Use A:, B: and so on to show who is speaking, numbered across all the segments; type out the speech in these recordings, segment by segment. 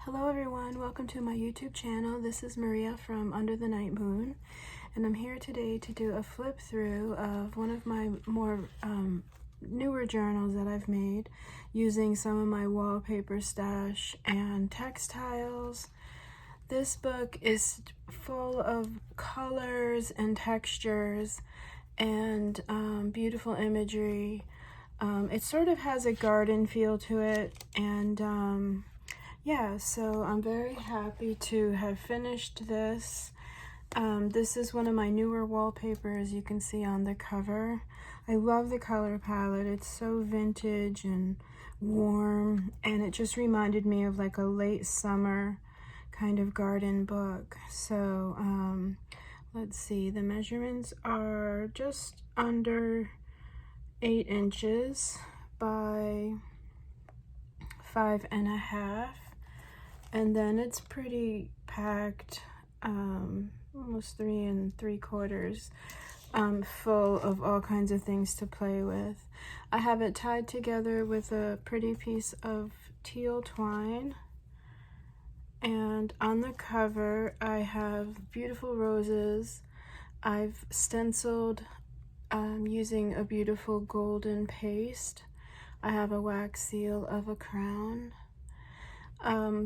A: Hello everyone, welcome to my YouTube channel. This is Maria from Under the Night Moon, and I'm here today to do a flip through of one of my more newer journals that I've made using some of my wallpaper stash and textiles. This book is full of colors and textures and beautiful imagery. It sort of has a garden feel to it, and yeah, so I'm very happy to have finished this. This is one of my newer wallpapers you can see on the cover. I love the color palette. It's so vintage and warm, and it just reminded me of like a late summer kind of garden book. So let's see, the measurements are just under 8 inches by 5.5. And then it's pretty packed, almost 3 3/4, full of all kinds of things to play with. I have it tied together with a pretty piece of teal twine. And on the cover, I have beautiful roses. I've stenciled using a beautiful golden paste. I have a wax seal of a crown.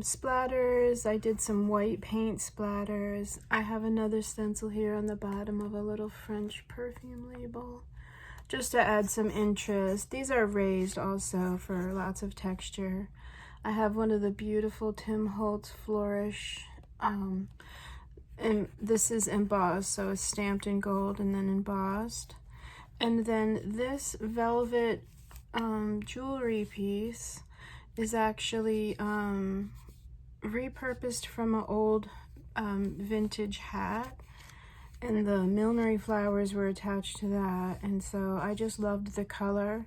A: Splatters, I did some white paint splatters. I have another stencil here on the bottom of a little French perfume label, just to add some interest. These are raised also for lots of texture. I have one of the beautiful Tim Holtz Flourish, and this is embossed, so it's stamped in gold and then embossed. And then this velvet jewelry piece is actually repurposed from an old vintage hat, and the millinery flowers were attached to that, and so I just loved the color.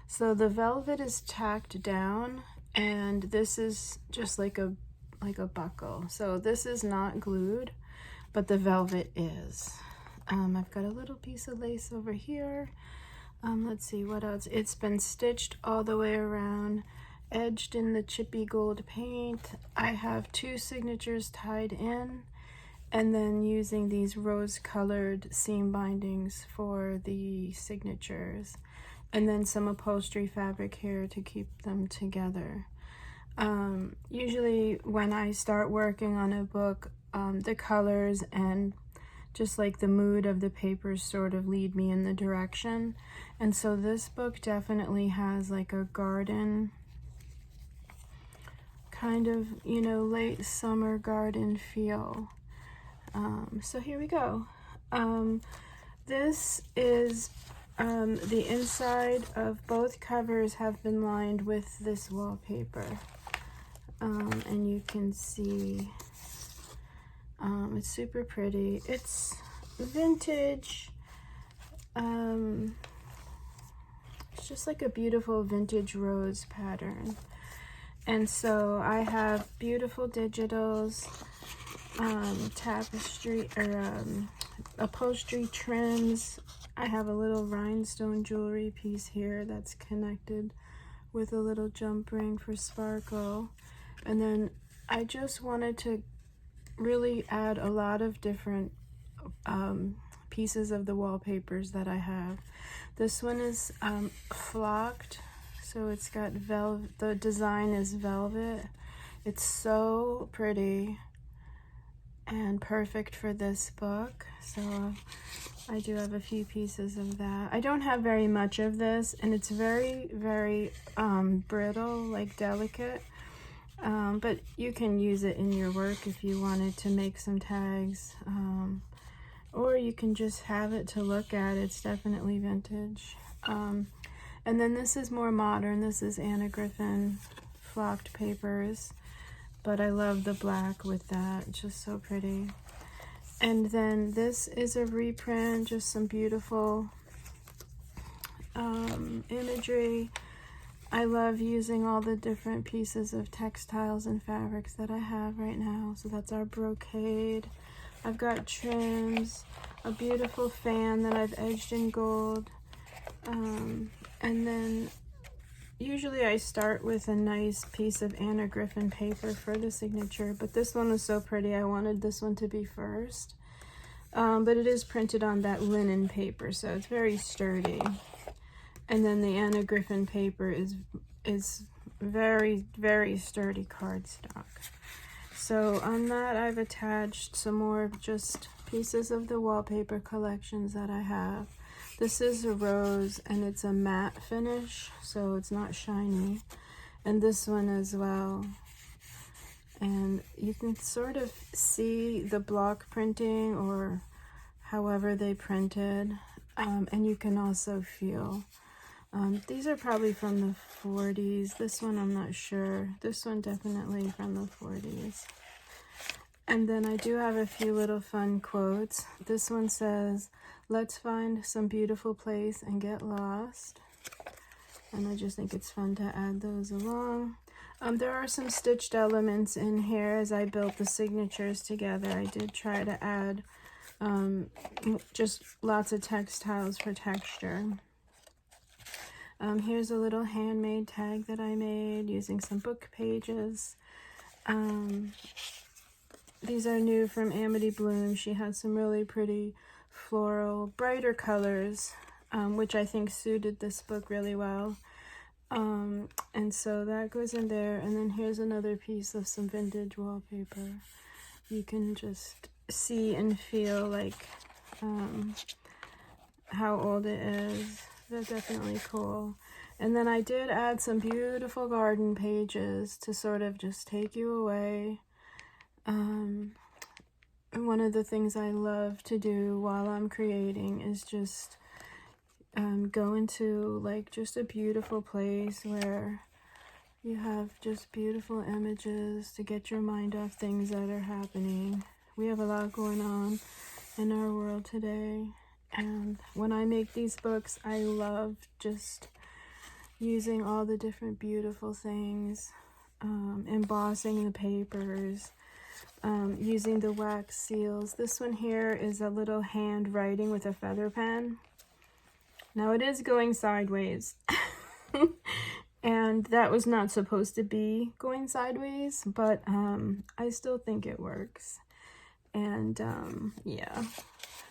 A: So the velvet is tacked down, and this is just like a buckle. So this is not glued, but the velvet is. I've got a little piece of lace over here. Let's see what else. It's been stitched all the way around, edged in the chippy gold paint. I have 2 signatures tied in, and then using these rose colored seam bindings for the signatures, and then some upholstery fabric here to keep them together. Usually when I start working on a book, the colors and just like the mood of the papers sort of lead me in the direction. And so this book definitely has like a garden kind of, you know, late summer garden feel. So here we go. This is the inside of both covers have been lined with this wallpaper, and you can see it's super pretty. It's vintage. It's just like a beautiful vintage rose pattern. And so I have beautiful digitals, tapestry or upholstery trims. I have a little rhinestone jewelry piece here that's connected with a little jump ring for sparkle. And then I just wanted to really add a lot of different pieces of the wallpapers that I have. This one is flocked. So it's got velvet, the design is velvet. It's so pretty and perfect for this book. So I do have a few pieces of that. I don't have very much of this, and it's very, very brittle, like delicate. But you can use it in your work if you wanted to make some tags. Or you can just have it to look at. It's definitely vintage. And then this is more modern. This is Anna Griffin flocked papers, but I love the black with that. It's just so pretty. And then this is a reprint, just some beautiful imagery. I love using all the different pieces of textiles and fabrics that I have right now. So that's our brocade. I've got trims, a beautiful fan that I've edged in gold, and then usually I start with a nice piece of Anna Griffin paper for the signature, but this one was so pretty I wanted this one to be first. But it is printed on that linen paper, so it's very sturdy. And then the Anna Griffin paper is very, very sturdy cardstock. So on that, I've attached some more just pieces of the wallpaper collections that I have. This is a rose, and it's a matte finish, so it's not shiny. And this one as well. And you can sort of see the block printing or however they printed, and you can also feel. These are probably from the 40s. This one I'm not sure. This one definitely from the 40s. And then I do have a few little fun quotes. This one says, "Let's find some beautiful place and get lost." And I just think it's fun to add those along. There are some stitched elements in here as I built the signatures together. I did try to add just lots of textiles for texture. Here's a little handmade tag that I made using some book pages. These are new from Amity Bloom. She has some really pretty floral, brighter colors, which I think suited this book really well. And so that goes in there. And then here's another piece of some vintage wallpaper. You can just see and feel like how old it is. They're definitely cool. And then I did add some beautiful garden pages to sort of just take you away. One of the things I love to do while I'm creating is just go into like just a beautiful place where you have just beautiful images to get your mind off things that are happening. We have a lot going on in our world today, and when I make these books, I love just using all the different beautiful things, embossing the papers, using the wax seals. This one here is a little hand writing with a feather pen. Now it is going sideways, and that was not supposed to be going sideways, but I still think it works. And yeah,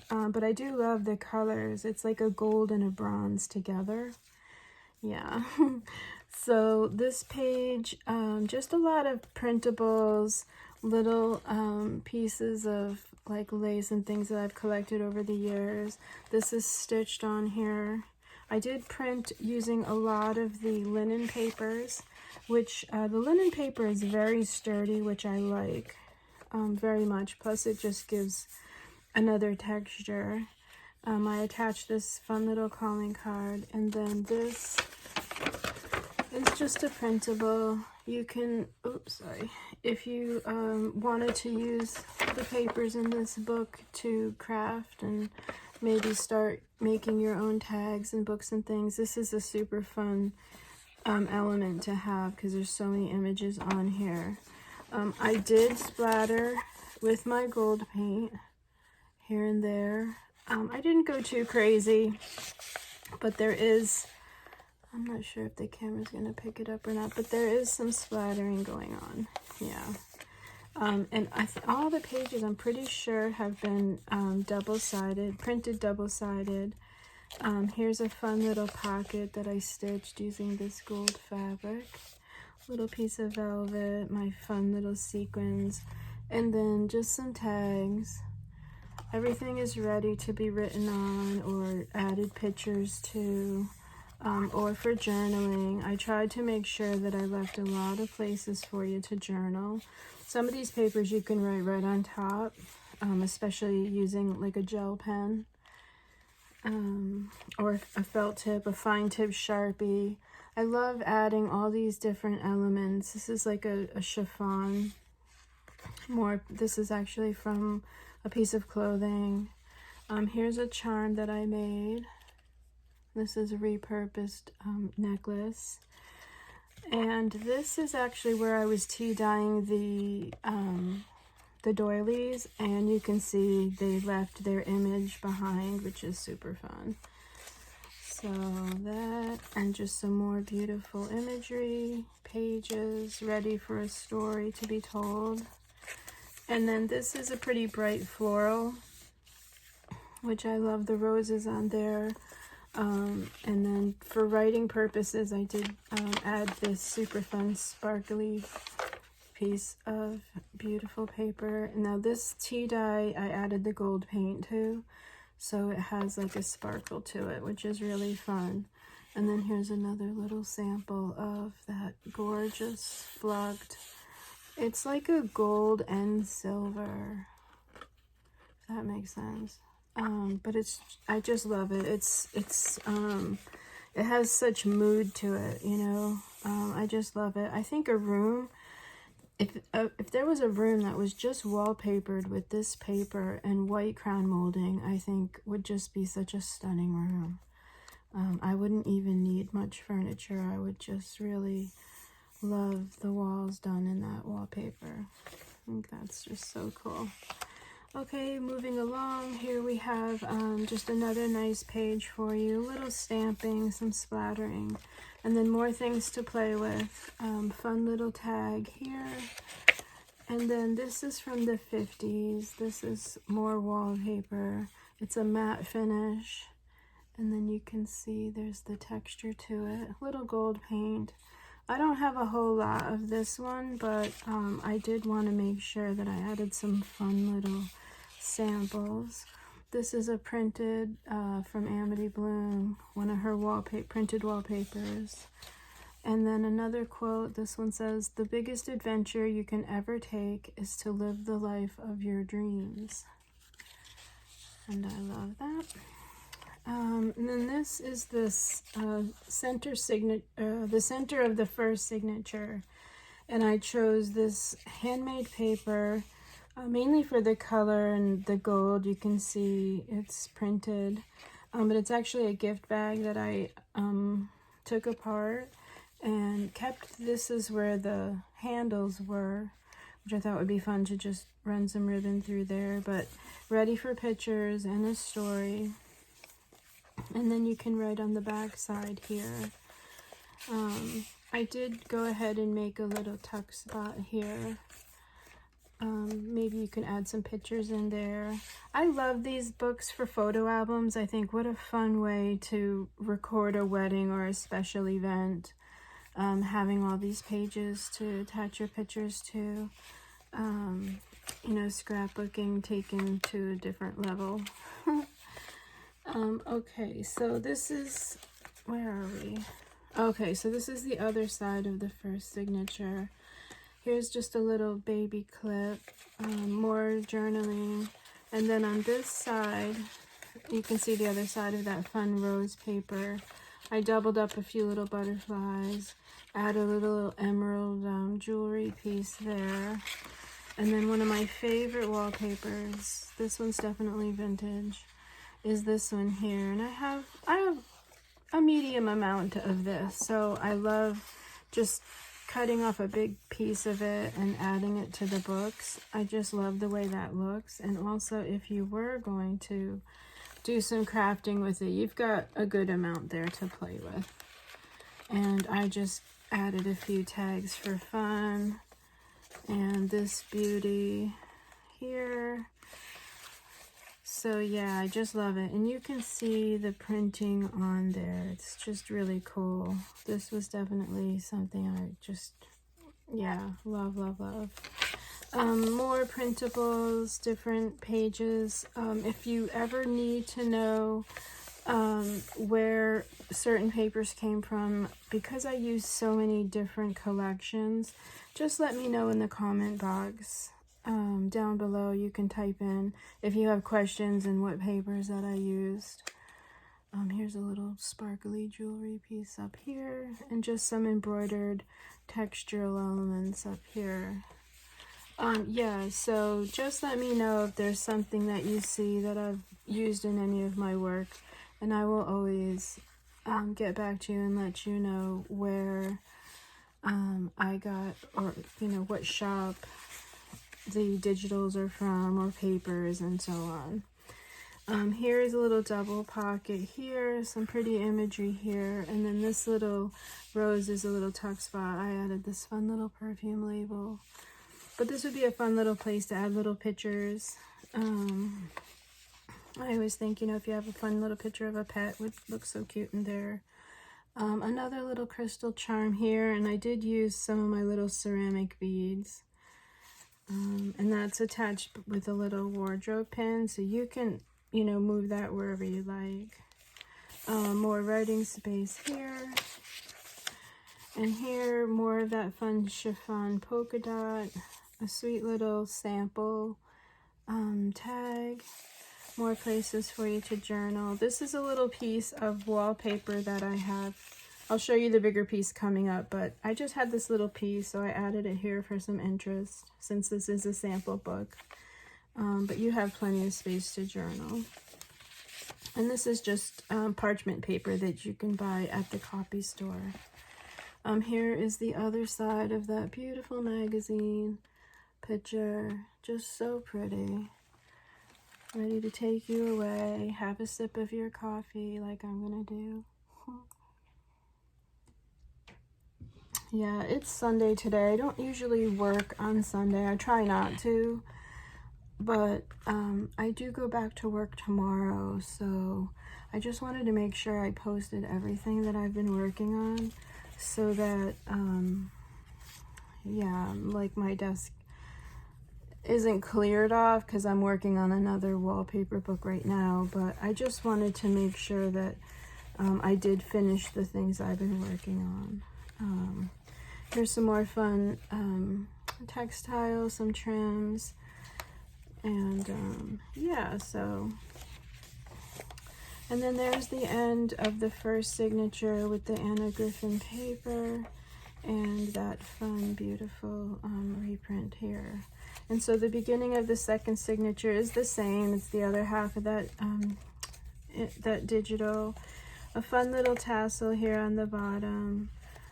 A: but I do love the colors. It's like a gold and a bronze together. Yeah. So this page, just a lot of printables, little pieces of like lace and things that I've collected over the years. This is stitched on here. I did print using a lot of the linen papers, which the linen paper is very sturdy, which I like very much. Plus it just gives another texture. I attached this fun little calling card, and then this is just a printable. You can, oops, sorry. If you wanted to use the papers in this book to craft and maybe start making your own tags and books and things, this is a super fun element to have because there's so many images on here. I did splatter with my gold paint here and there. I didn't go too crazy, but there is, I'm not sure if the camera's going to pick it up or not, but there is some splattering going on. Yeah. And all the pages, I'm pretty sure, have been double-sided, printed double-sided. Here's a fun little pocket that I stitched using this gold fabric. Little piece of velvet, my fun little sequins, and then just some tags. Everything is ready to be written on or added pictures to. Or for journaling. I tried to make sure that I left a lot of places for you to journal. Some of these papers you can write right on top, especially using like a gel pen, or a felt tip, a fine tip Sharpie. I love adding all these different elements. This is like a chiffon. This is actually from a piece of clothing. Here's a charm that I made. This is a repurposed necklace. And this is actually where I was tea dyeing the doilies, and you can see they left their image behind, which is super fun. So that, and just some more beautiful imagery, pages ready for a story to be told. And then this is a pretty bright floral, which I love the roses on there. And then for writing purposes, I did add this super fun sparkly piece of beautiful paper. Now this tea dye, I added the gold paint to, so it has like a sparkle to it, which is really fun. And then here's another little sample of that gorgeous flocked. It's like a gold and silver, if that makes sense. But I just love it. It has such mood to it, you know. I just love it. I think a room, if there was a room that was just wallpapered with this paper and white crown molding, I think would just be such a stunning room. I wouldn't even need much furniture. I would just really love the walls done in that wallpaper. I think that's just so cool. Okay, moving along, here we have just another nice page for you. Little stamping, some splattering, and then more things to play with. Fun little tag here. And then this is from the 50s. This is more wallpaper. It's a matte finish. And then you can see there's the texture to it. Little gold paint. I don't have a whole lot of this one, but I did want to make sure that I added some fun little samples. This is a printed from Amity Bloom, one of her printed wallpapers. And then another quote, this one says, "The biggest adventure you can ever take is to live the life of your dreams." And I love that. And then this is this center the center of the first signature, and I chose this handmade paper mainly for the color and the gold. You can see it's printed, but it's actually a gift bag that I took apart and kept. This is where the handles were, which I thought would be fun to just run some ribbon through there, but ready for pictures and a story. And then you can write on the back side here. I did go ahead and make a little tuck spot here. Maybe you can add some pictures in there. I love these books for photo albums. I think what a fun way to record a wedding or a special event. Having all these pages to attach your pictures to. You know, scrapbooking taken to a different level. Okay, so this is, where are we? Okay, so this is the other side of the first signature. Here's just a little baby clip, more journaling. And then on this side, you can see the other side of that fun rose paper. I doubled up a few little butterflies, add a little emerald jewelry piece there. And then one of my favorite wallpapers, this one's definitely vintage, is this one here. And I have a medium amount of this, so I love just cutting off a big piece of it and adding it to the books. I just love the way that looks. And also, if you were going to do some crafting with it, you've got a good amount there to play with. And I just added a few tags for fun, and this beauty here. So yeah, I just love it. And you can see the printing on there. It's just really cool. This was definitely something I just, yeah, love, love, love. More printables, different pages. If you ever need to know where certain papers came from, because I use so many different collections, just let me know in the comment box. Down below you can type in if you have questions and what papers that I used. Here's a little sparkly jewelry piece up here, and just some embroidered textural elements up here. Yeah, so just let me know if there's something that you see that I've used in any of my work, and I will always get back to you and let you know where I got, or you know, what shop the digitals are from, or papers, and so on. Here is a little double pocket here, some pretty imagery here, and then this little rose is a little tuck spot. I added this fun little perfume label. But this would be a fun little place to add little pictures. I always think, you know, if you have a fun little picture of a pet, would look so cute in there. Another little crystal charm here, and I did use some of my little ceramic beads. And that's attached with a little wardrobe pin, so you can, you know, move that wherever you like. More writing space here. And here, more of that fun chiffon polka dot. A sweet little sample tag. More places for you to journal. This is a little piece of wallpaper that I have. I'll show you the bigger piece coming up, but I just had this little piece, so I added it here for some interest, since this is a sample book. But you have plenty of space to journal. And this is just parchment paper that you can buy at the copy store. Here is the other side of that beautiful magazine picture. Just so pretty. Ready to take you away. Have a sip of your coffee like I'm gonna do. Yeah, it's Sunday today. I don't usually work on Sunday. I try not to. But I do go back to work tomorrow, so I just wanted to make sure I posted everything that I've been working on, so that, yeah, like my desk isn't cleared off because I'm working on another wallpaper book right now, but I just wanted to make sure that I did finish the things I've been working on. Here's some more fun textiles, some trims, and yeah, so, and then there's the end of the first signature with the Anna Griffin paper and that fun, beautiful reprint here. And so the beginning of the second signature is the same. It's the other half of that that digital. A fun little tassel here on the bottom.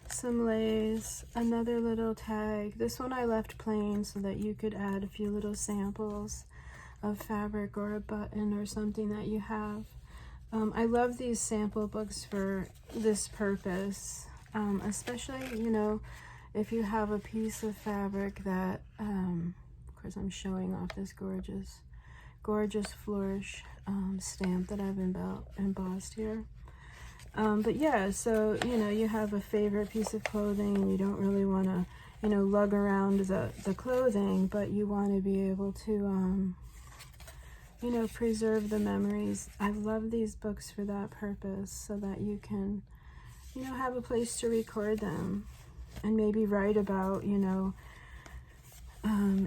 A: Some lace, another little tag. This one I left plain so that you could add a few little samples of fabric or a button or something that you have. I love these sample books for this purpose, especially, you know, if you have a piece of fabric that, of course I'm showing off this gorgeous flourish stamp that I've embossed here. But yeah, so, you know, you have a favorite piece of clothing and you don't really want to, you know, lug around the clothing, but you want to be able to, you know, preserve the memories. I love these books for that purpose, so that you can, you know, have a place to record them and maybe write about, you know,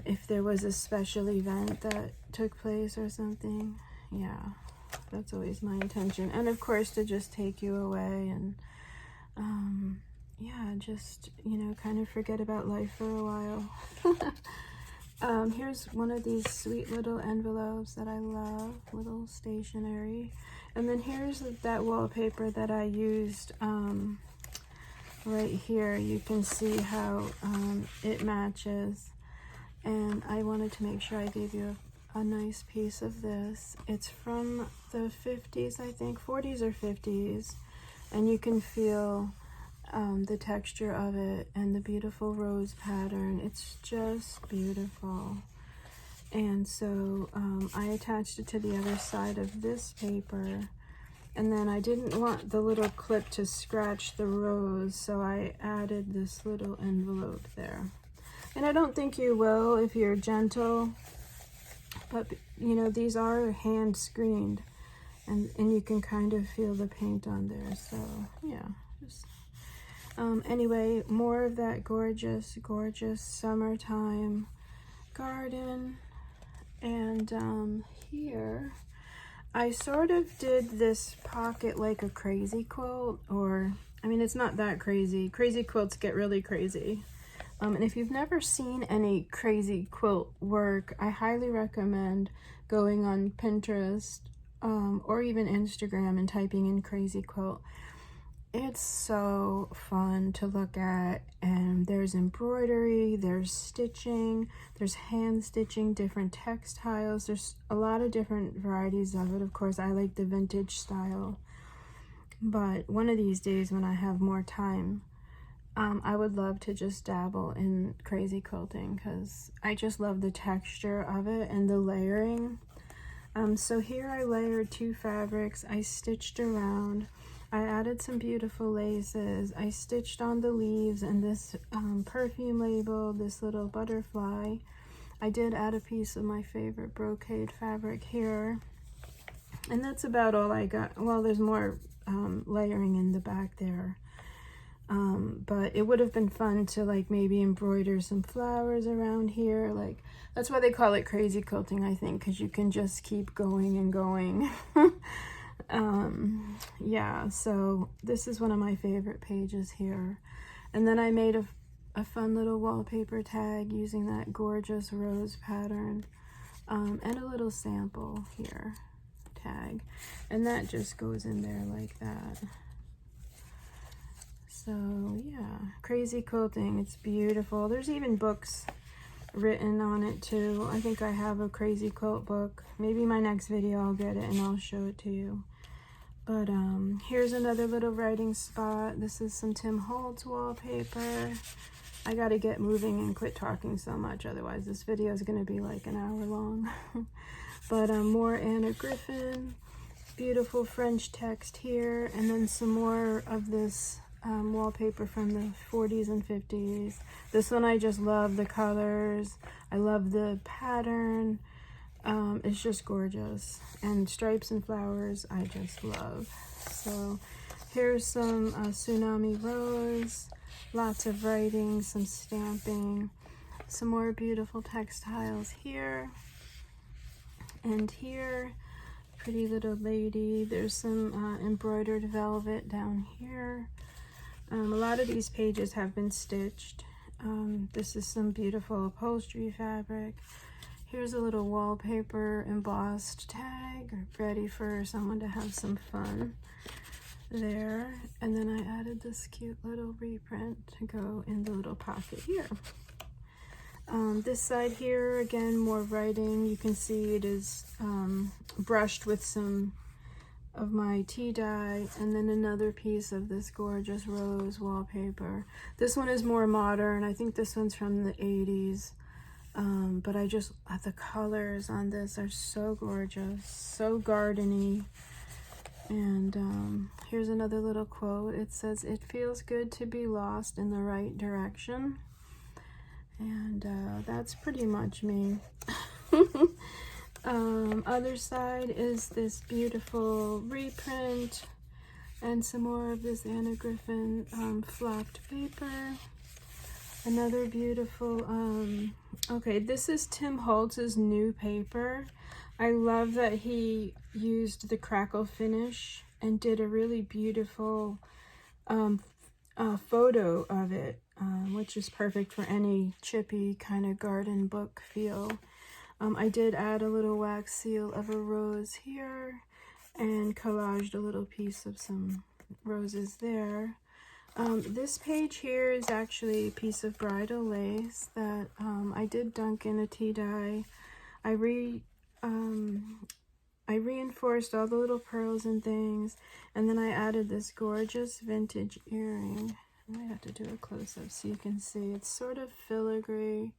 A: if there was a special event that took place or something. Yeah. That's always my intention. And of course to just take you away and yeah, just, you know, kind of forget about life for a while. Here's one of these sweet little envelopes that I love, little stationery. And then here's that wallpaper that I used right here. You can see how it matches. And I wanted to make sure I gave you a nice piece of this. It's from the 50s, I think, 40s or 50s, and you can feel the texture of it and the beautiful rose pattern. It's just beautiful. And so I attached it to the other side of this paper, and then I didn't want the little clip to scratch the rose, so I added this little envelope there. And I don't think you will if you're gentle. But, you know, these are hand screened, and you can kind of feel the paint on there. So, yeah. Just, anyway, more of that gorgeous summertime garden. And here, I sort of did this pocket like a crazy quilt, or, I mean, it's not that crazy. Crazy quilts get really crazy. And if you've never seen any crazy quilt work, I highly recommend going on Pinterest or even Instagram and typing in crazy quilt. It's so fun to look at, and there's embroidery, there's stitching, there's hand stitching, different textiles. There's a lot of different varieties of it. Of course, I like the vintage style, but one of these days when I have more time, I would love to just dabble in crazy quilting because I just love the texture of it and the layering. So here I layered 2 fabrics. I stitched around. I added some beautiful laces. I stitched on the leaves and this perfume label, this little butterfly. I did add a piece of my favorite brocade fabric here. And that's about all I got. Well, there's more layering in the back there. But it would have been fun to like maybe embroider some flowers around here. Like, that's why they call it crazy quilting, I think, because you can just keep going and going. Yeah, so this is one of my favorite pages here. And then I made a fun little wallpaper tag using that gorgeous rose pattern, and a little sample here tag, and that just goes in there like that. So yeah, crazy quilting, it's beautiful. There's even books written on it too. I think I have a crazy quilt book. Maybe my next video I'll get it and I'll show it to you. But here's another little writing spot. This is some Tim Holtz wallpaper. I gotta get moving and quit talking so much, otherwise this video is gonna be like an hour long. But more Anna Griffin, beautiful French text here, and then some more of this wallpaper from the 40s and 50s. This one I just love the colors. I love the pattern. It's just gorgeous, and stripes and flowers I just love. So here's some tsunami rose, lots of writing, some stamping, some more beautiful textiles here and here. Pretty little lady. There's some embroidered velvet down here. A lot of these pages have been stitched. This is some beautiful upholstery fabric. Here's a little wallpaper embossed tag, ready for someone to have some fun there. And then I added this cute little reprint to go in the little pocket here. This side here, again, more writing. You can see it is brushed with some of my tea dye, and then another piece of this gorgeous rose wallpaper. This one is more modern. I think this one's from the 80s. But I just, the colors on this are so gorgeous, so gardeny. And here's another little quote. It says, "It feels good to be lost in the right direction." And that's pretty much me. Other side is this beautiful reprint and some more of this Anna Griffin flocked paper. Another beautiful, okay, this is Tim Holtz's new paper. I love that he used the crackle finish and did a really beautiful photo of it, which is perfect for any chippy kind of garden book feel. I did add a little wax seal of a rose here and collaged a little piece of some roses there. This page here is actually a piece of bridal lace that I did dunk in a tea dye. I reinforced all the little pearls and things, and then I added this gorgeous vintage earring. I might have to do a close-up so you can see. It's sort of filigree.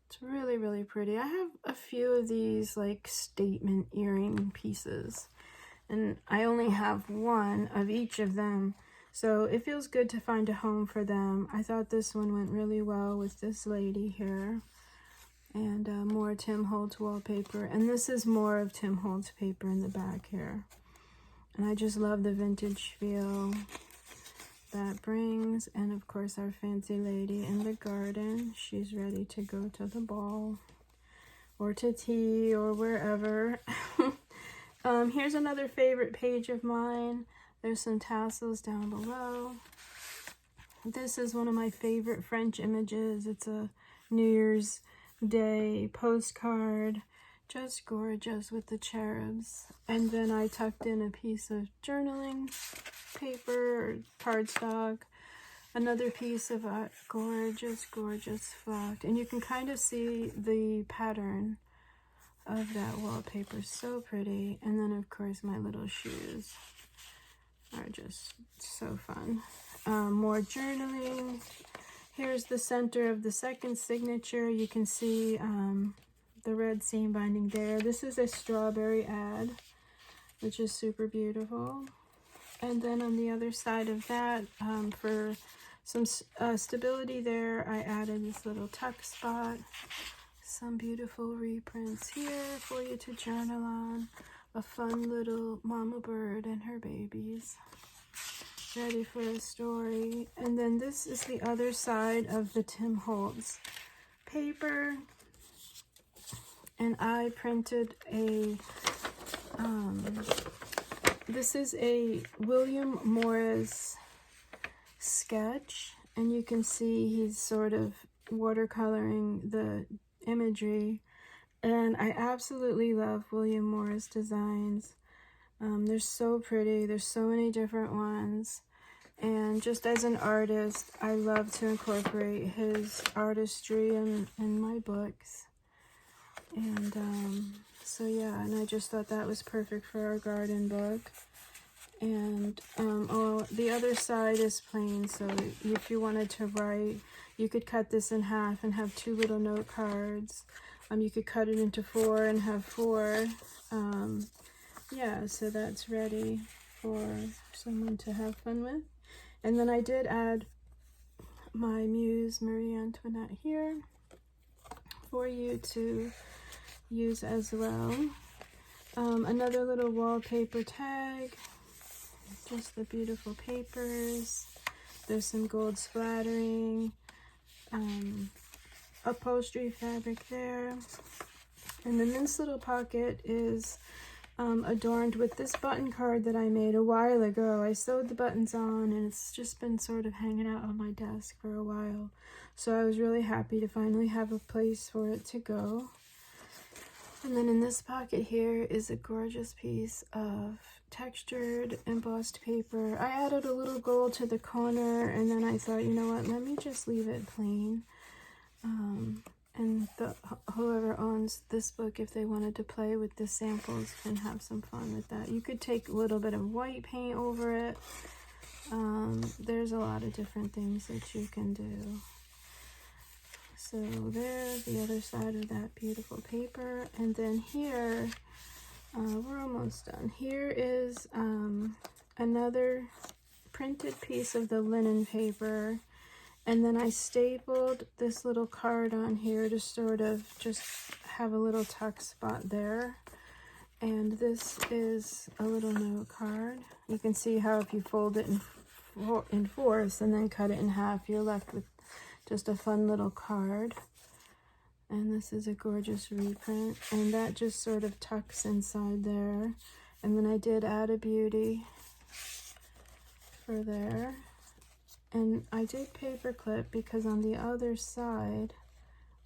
A: It's really, really pretty. I have a few of these like statement earring pieces, and I only have one of each of them. So it feels good to find a home for them. I thought this one went really well with this lady here. And more Tim Holtz wallpaper. And this is more of Tim Holtz paper in the back here. And I just love the vintage feel that brings. And of course our fancy lady in the garden. She's ready to go to the ball or to tea or wherever. Here's another favorite page of mine. There's some tassels down below. This is one of my favorite French images. It's a New Year's Day postcard. Just gorgeous with the cherubs. And then I tucked in a piece of journaling paper or cardstock, another piece of gorgeous, gorgeous flocked. And you can kind of see the pattern of that wallpaper. So pretty. And then, of course, my little shoes are just so fun. More journaling. Here's the center of the second signature. You can see the red seam binding there. This is a strawberry ad, which is super beautiful. And then on the other side of that, for some stability there, I added this little tuck spot. Some beautiful reprints here for you to journal on. A fun little mama bird and her babies, ready for a story. And then this is the other side of the Tim Holtz paper. And I printed a, this is a William Morris sketch. And you can see he's sort of watercoloring the imagery. And I absolutely love William Morris designs. They're so pretty. There's so many different ones. And just as an artist, I love to incorporate his artistry in my books. And so yeah, and I just thought that was perfect for our garden book. And the other side is plain, so if you wanted to write, you could cut this in half and have 2 little note cards. You could cut it into 4 and have 4. Yeah, so that's ready for someone to have fun with. And then I did add my muse Marie Antoinette here for you to use as well. Another little wallpaper tag, just the beautiful papers. There's some gold splattering, upholstery fabric there. And then this little pocket is adorned with this button card that I made a while ago. I sewed the buttons on and it's just been sort of hanging out on my desk for a while. So I was really happy to finally have a place for it to go. And then in this pocket here is a gorgeous piece of textured embossed paper. I added a little gold to the corner and then I thought, you know what, let me just leave it plain. And whoever owns this book, if they wanted to play with the samples, can have some fun with that. You could take a little bit of white paint over it. There's a lot of different things that you can do. So there's the other side of that beautiful paper. And then here, we're almost done. Here is another printed piece of the linen paper. And then I stapled this little card on here to sort of just have a little tuck spot there. And this is a little note card. You can see how if you fold it in fourths and then cut it in half, you're left with just a fun little card. And this is a gorgeous reprint. And that just sort of tucks inside there. And then I did add a beauty for there. And I did paper clip because on the other side,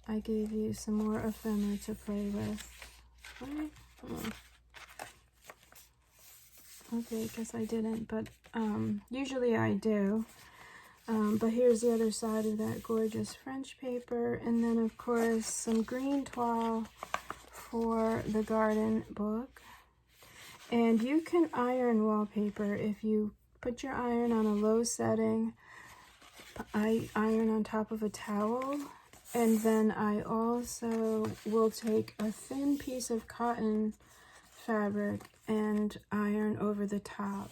A: I gave you some more ephemera to play with. Right? Oh. Okay, I guess I didn't, but usually I do. But here's the other side of that gorgeous French paper. And then, of course, some green toile for the garden book. And you can iron wallpaper if you put your iron on a low setting. I iron on top of a towel, and then I also will take a thin piece of cotton fabric and iron over the top.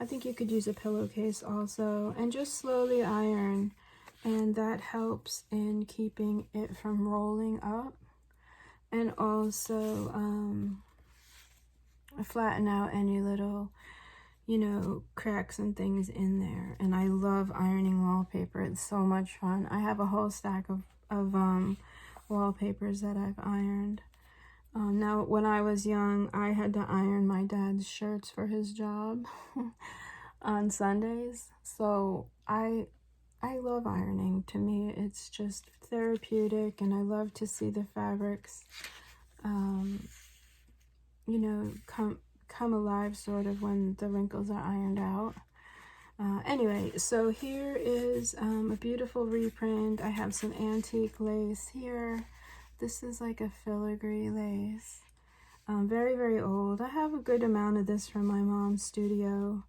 A: I think you could use a pillowcase also, and just slowly iron, and that helps in keeping it from rolling up, and also flatten out any little, you know, cracks and things in there. And I love ironing wallpaper. It's so much fun. I have a whole stack of wallpapers that I've ironed. Now, when I was young, I had to iron my dad's shirts for his job on Sundays. So I love ironing. To me, it's just therapeutic, and I love to see the fabrics you know, come alive sort of when the wrinkles are ironed out. Anyway, so here is a beautiful reprint. I have some antique lace here. This is like a filigree lace. Very, very old. I have a good amount of this from my mom's studio,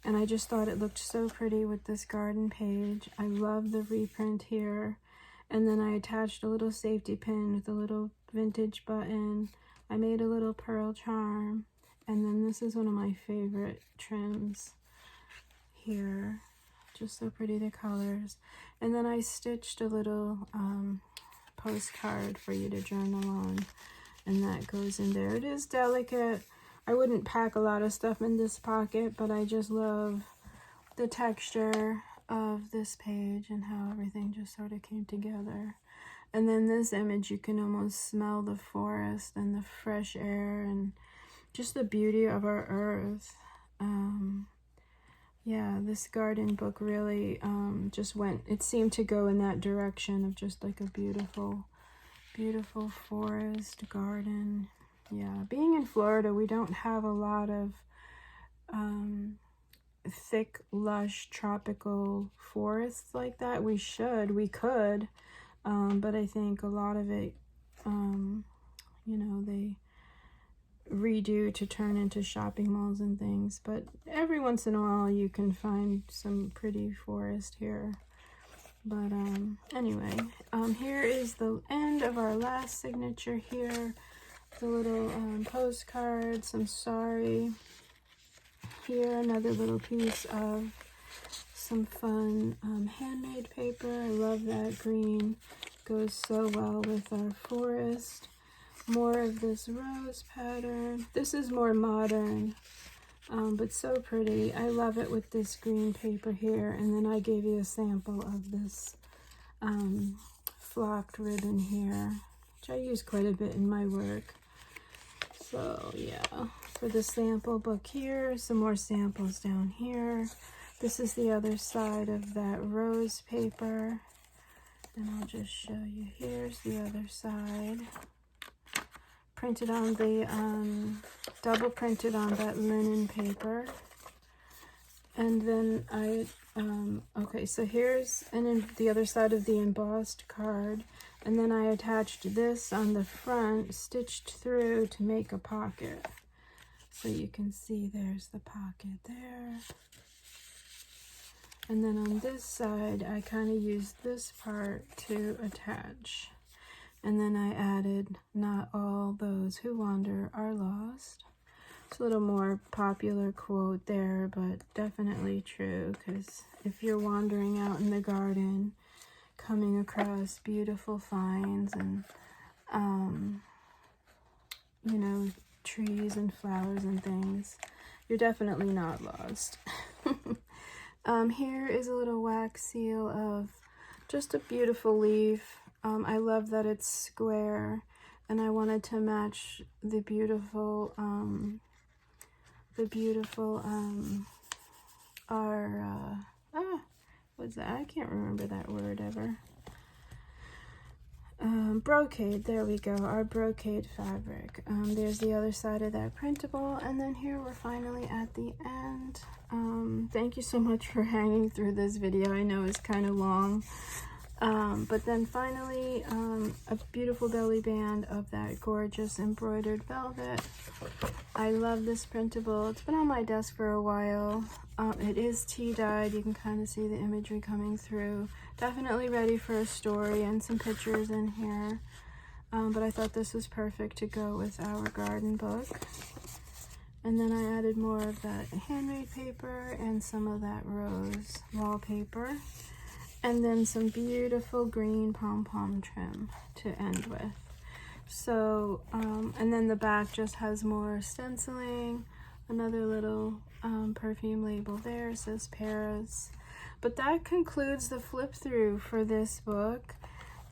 A: and I just thought it looked so pretty with this garden page. I love the reprint here. And then I attached a little safety pin with a little vintage button. I made a little pearl charm. And then this is one of my favorite trims here. Just so pretty, the colors. And then I stitched a little postcard for you to journal on. And that goes in there. It is delicate. I wouldn't pack a lot of stuff in this pocket, but I just love the texture of this page and how everything just sort of came together. And then this image, you can almost smell the forest and the fresh air and just the beauty of our earth. Yeah, this garden book really just it seemed to go in that direction of just like a beautiful, beautiful forest garden. Yeah, being in Florida, we don't have a lot of thick, lush, tropical forests like that. We could, but I think a lot of it, you know, they redo to turn into shopping malls and things. But every once in a while, you can find some pretty forest here. But anyway, here is the end of our last signature here. The little postcard, some sorry. Here, another little piece of some fun handmade paper. I love that green. Goes so well with our forest. More of this rose pattern. This is more modern, but so pretty. I love it with this green paper here. And then I gave you a sample of this flocked ribbon here, which I use quite a bit in my work. So yeah, for the sample book here, some more samples down here. This is the other side of that rose paper. And I'll just show you. Here's the other side. Printed on the, double printed on that linen paper. And then okay, so here's the other side of the embossed card. And then I attached this on the front, stitched through to make a pocket. So you can see there's the pocket there. And then on this side, I kind of used this part to attach. And then I added, "Not all those who wander are lost." It's a little more popular quote there, but definitely true, because if you're wandering out in the garden, coming across beautiful finds and, you know, trees and flowers and things, you're definitely not lost. Here is a little wax seal of just a beautiful leaf. I love that it's square, and I wanted to match the beautiful, what's that? I can't remember that word ever. Brocade, there we go, our brocade fabric. There's the other side of that printable, and then here we're finally at the end. Thank you so much for hanging through this video. I know it's kind of long. But then finally, a beautiful belly band of that gorgeous embroidered velvet. I love this printable. It's been on my desk for a while. It is tea dyed. You can kind of see the imagery coming through. Definitely ready for a story and some pictures in here. But I thought this was perfect to go with our garden book. And then I added more of that handmade paper and some of that rose wallpaper. And then some beautiful green pom-pom trim to end with. So, and then the back just has more stenciling. Another little perfume label there. It says Paris. But that concludes the flip through for this book.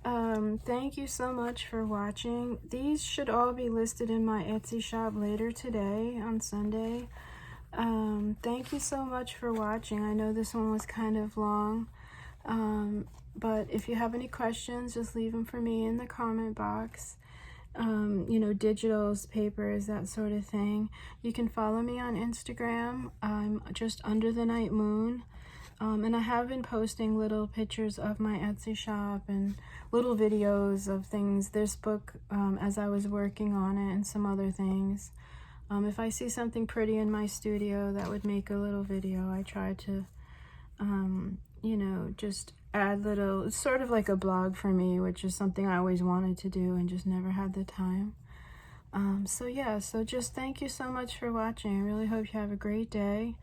A: Thank you so much for watching. These should all be listed in my Etsy shop later today on Sunday. Thank you so much for watching. I know this one was kind of long. But if you have any questions, just leave them for me in the comment box. you know, digitals, papers, that sort of thing. You can follow me on Instagram. I'm just Under the Night Moon. And I have been posting little pictures of my Etsy shop and little videos of things, this book as I was working on it, and some other things. If I see something pretty in my studio that would make a little video, I try to, you know, just add little, it's sort of like a blog for me, which is something I always wanted to do and just never had the time. So yeah, so just thank you so much for watching. I really hope you have a great day.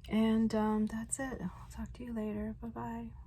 A: And that's it. I'll talk to you later. Bye-bye.